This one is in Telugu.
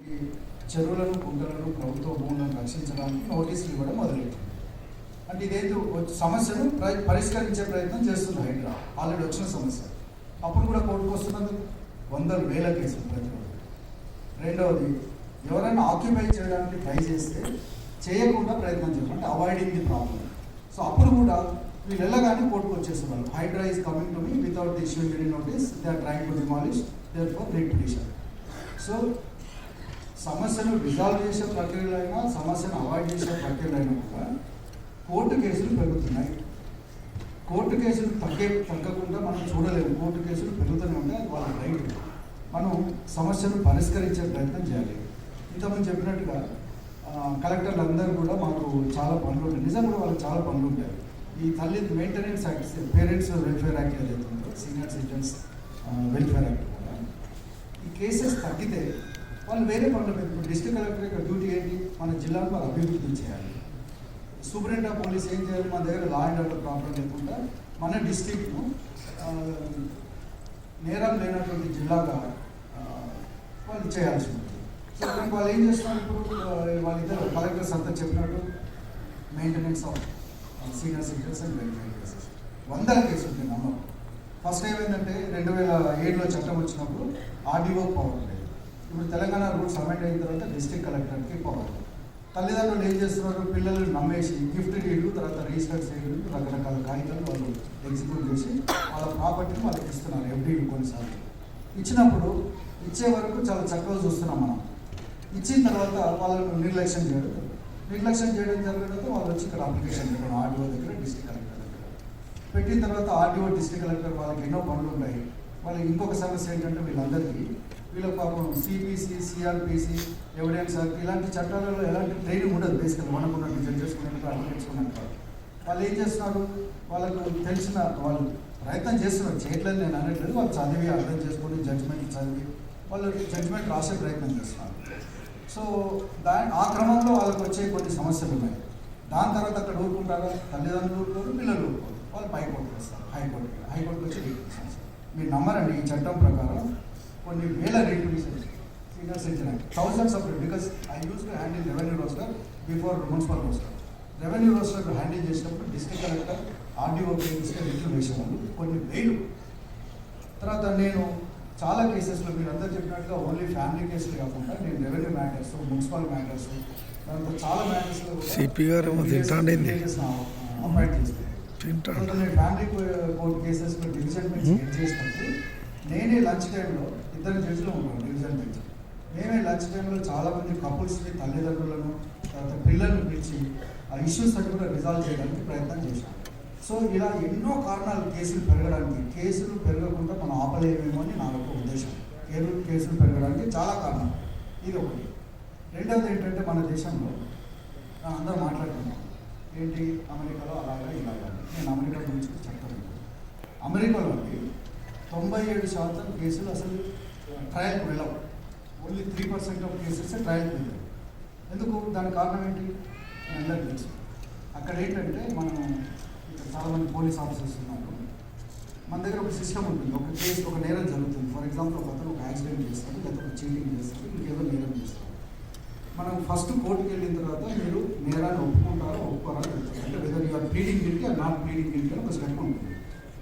ఈ చెరువులను కుంటలను ప్రభుత్వ భూములను రక్షించడానికి నోటీసులు ఇవ్వడం మొదలెట్టింది. అంటే ఇదేదో సమస్యను పరిష్కరించే ప్రయత్నం చేస్తుంది హైడ్రా. ఆల్రెడీ వచ్చిన సమస్య అప్పుడు కూడా కోర్టుకు వస్తున్నందుకు వందల వేల కేసులు ప్రతిరోజు. రెండవది, ఎవరైనా ఆక్యుపై చేయడానికి ట్రై చేస్తే చేయకుండా ప్రయత్నం చేయడం, అంటే అవాయిడింగ్ ది ప్రాబ్లం. సో అప్పుడు కూడా వీళ్ళు వెళ్ళగానే కోర్టుకు వచ్చేస్తున్నారు. Hydra is coming to me without issuing any notice, they are trying to demolish there for writ petition. So సమస్యను రిజాల్వ్ చేసే ప్రక్రియలు అయినా సమస్యను అవాయిడ్ చేసే ప్రక్రియలు అయినా కూడా కోర్టు కేసులు పెరుగుతున్నాయి. కోర్టు కేసులు తగ్గకుండా మనం చూడలేము. కోర్టు కేసులు పెరుగుతూనే ఉంటే అది వాళ్ళ రైట్. మనం సమస్యను పరిష్కరించే ప్రయత్నం చేయాలి. ఇంతకుముందు చెప్పినట్టుగా కలెక్టర్లు అందరూ కూడా మాకు చాలా పనులు ఉంటాయి. నిజం కూడా వాళ్ళకి చాలా పనులు ఉంటాయి. ఈ తల్లి maintenance act, parents welfare act ఏదైతే ఉందో, సీనియర్ సిటిజన్స్ వెల్ఫేర్ యాక్ట్ కూడా, ఈ కేసెస్ తగ్గితే వాళ్ళు వేరే పనులు ఇప్పుడు డిస్ట్రిక్ట్ కలెక్టర్ యొక్క డ్యూటీ ఏంటి? మన జిల్లాను వాళ్ళు అభివృద్ధి చేయాలి. సూపరింటెండెంట్ ఆఫ్ పోలీస్ ఏం చేయాలి? మన దగ్గర లా అండ్ ఆర్డర్ ప్రాబ్లం లేకుండా మన డిస్ట్రిక్ట్ను నేరం లేనటువంటి జిల్లాగా వాళ్ళు చేయాల్సి ఉంటుంది. సో దానికి వాళ్ళు ఏం చేస్తున్నారు? ఇప్పుడు వాళ్ళిద్దరు కలెక్టర్స్ అంతా చెప్పినట్టు maintenance of senior citizens and welfare cases వందల కేసులు ఉంటాయి. నమ్మకం ఫస్ట్ ఏమైందంటే 2007లో చట్టం వచ్చినప్పుడు ఆర్డీఓ పవర్ ఉండేది. ఇప్పుడు తెలంగాణ రూల్స్ అమెండ్ అయిన తర్వాత డిస్ట్రిక్ట్ కలెక్టర్కి పవర్. తల్లిదండ్రులు ఏం చేస్తున్నారు? పిల్లల్ని నమ్మేసి గిఫ్ట్ డీడ్లు, తర్వాత రిజిస్టర్డ్ సైడ్లు, రకరకాల కాగితాలు వాళ్ళు ఎగ్జిక్యూట్ చేసి వాళ్ళ ప్రాపర్టీని వాళ్ళకి ఇస్తున్నారు. ఎఫ్డీలు కొన్నిసార్లు ఇచ్చినప్పుడు ఇచ్చే వరకు చాలా చక్కగా చూస్తున్నాం మనం. ఇచ్చిన తర్వాత వాళ్ళను నిర్లక్ష్యం చేయడం జరగడంతో వాళ్ళు వచ్చి ఇక్కడ అప్లికేషన్ పెట్టడం ఆర్డీఓ దగ్గర, డిస్ట్రిక్ట్ కలెక్టర్ దగ్గర పెట్టిన తర్వాత ఆర్డీఓ, డిస్ట్రిక్ట్ కలెక్టర్ వాళ్ళకి ఎన్నో పనులు ఉంటాయి. వాళ్ళకి ఇంకొక సమస్య ఏంటంటే వీళ్ళకి పాపం సిపిసి, సిఆర్పిసి, ఎవిడెన్స్ యాక్ట్ ఇలాంటి చట్టాలలో ఎలాంటి ట్రైనింగ్ ఉండదు. బేసికల్ మనకున్నట్టు జడ్జెస్ అర్థం వాళ్ళు ఏం చేస్తున్నారు? వాళ్ళకు తెలిసిన వాళ్ళు ప్రయత్నం చేస్తున్నారు, చేయట్లేదు నేను అనట్లేదు. వాళ్ళు చదివి అర్థం చేసుకొని జడ్జిమెంట్ చదివి వాళ్ళు జడ్జిమెంట్ రాసే ప్రయత్నం చేస్తున్నారు. సో ఆ క్రమంలో వాళ్ళకి వచ్చే కొన్ని సమస్యలు ఉన్నాయి. దాని తర్వాత అక్కడ ఊరుకుంటారా? తల్లిదండ్రులు ఊరుకోరు, పిల్లలు ఊరుకోరు. వాళ్ళు పైకోర్టుకు వస్తారు, హైకోర్టుకి వచ్చి రిట్ పిటిషన్స్. మీరు నమ్మరండి, ఈ చట్టం ప్రకారం కొన్ని వేల writ petitions senior citizen act, thousands of writ. Because I use to handle revenue roster before municipal roster. Revenue roster handle చేసినప్పుడు డిస్ట్రిక్ట్ కలెక్టర్, ఆర్డీఓ పేరుస్తే రిట్లు వేసేవాళ్ళు కొన్ని వేలు. తర్వాత నేను చాలా కేసెస్లో మీరు అందరూ చెప్పినట్టుగా ఓన్లీ ఫ్యామిలీ కేసులు కాకుండా నేను రెవెన్యూ మ్యాటర్స్, మున్సిపల్ మ్యాటర్స్, దాంట్లో చాలా మ్యాటర్స్లో అపాయింట్ చేస్తాను. నేను ఫ్యామిలీ కోర్టు కేసెస్లో డివిజన్ బెంచ్ చేసినప్పుడు నేనే లంచ్ టైంలో, ఇద్దరు జడ్జిలో ఉన్నాను డివిజన్ బెంచ్, మేమే లంచ్ టైంలో చాలామంది కపుల్స్ని, తల్లిదండ్రులను, తర్వాత పిల్లల్ని పిలిచి ఆ ఇష్యూస్ అన్ని కూడా రిజాల్వ్ చేయడానికి ప్రయత్నం చేశాను. సో ఇలా ఎన్నో కారణాలు కేసులు పెరగడానికి, కేసులు పెరగకుండా మనం ఆపలేమేమో అని నా యొక్క ఉద్దేశం. కేసులు పెరగడానికి చాలా కారణాలు, ఇది ఒకటి. రెండవది ఏంటంటే మన దేశంలో అందరూ మాట్లాడుతున్నాం ఏంటి, అమెరికాలో అలాగా ఇలాగా. నేను అమెరికా గురించి చెప్తాను. అమెరికాలోకి 97% కేసులు అసలు ట్రయల్కి వెళ్ళవు. ఓన్లీ 3% ఆఫ్ కేసెస్ ట్రయల్కి వెళ్ళవు. ఎందుకు? దాని కారణం ఏంటి అందరికీ తెలుసు. అక్కడ ఏంటంటే మనం చాలామంది పోలీస్ ఆఫీసర్స్ ఉన్నారు. మన దగ్గర ఒక సిస్టమ్ ఉంటుంది. ఒక కేసు, ఒక నేరం జరుగుతుంది. ఫర్ ఎగ్జాంపుల్ ఒక అతను ఒక యాక్సిడెంట్ చేస్తాడు, లేకపోతే చీటింగ్ చేస్తాడు, ఇంకేదో నేరం చేస్తాడు. మనం ఫస్ట్ కోర్టుకి వెళ్ళిన తర్వాత మీరు నేరాన్ని ఒప్పుకుంటారో ఒప్పుకోరా, అంటే whether you are pleading guilty or not pleading guilty అని ఒక స్టెప్ ఉంటుంది.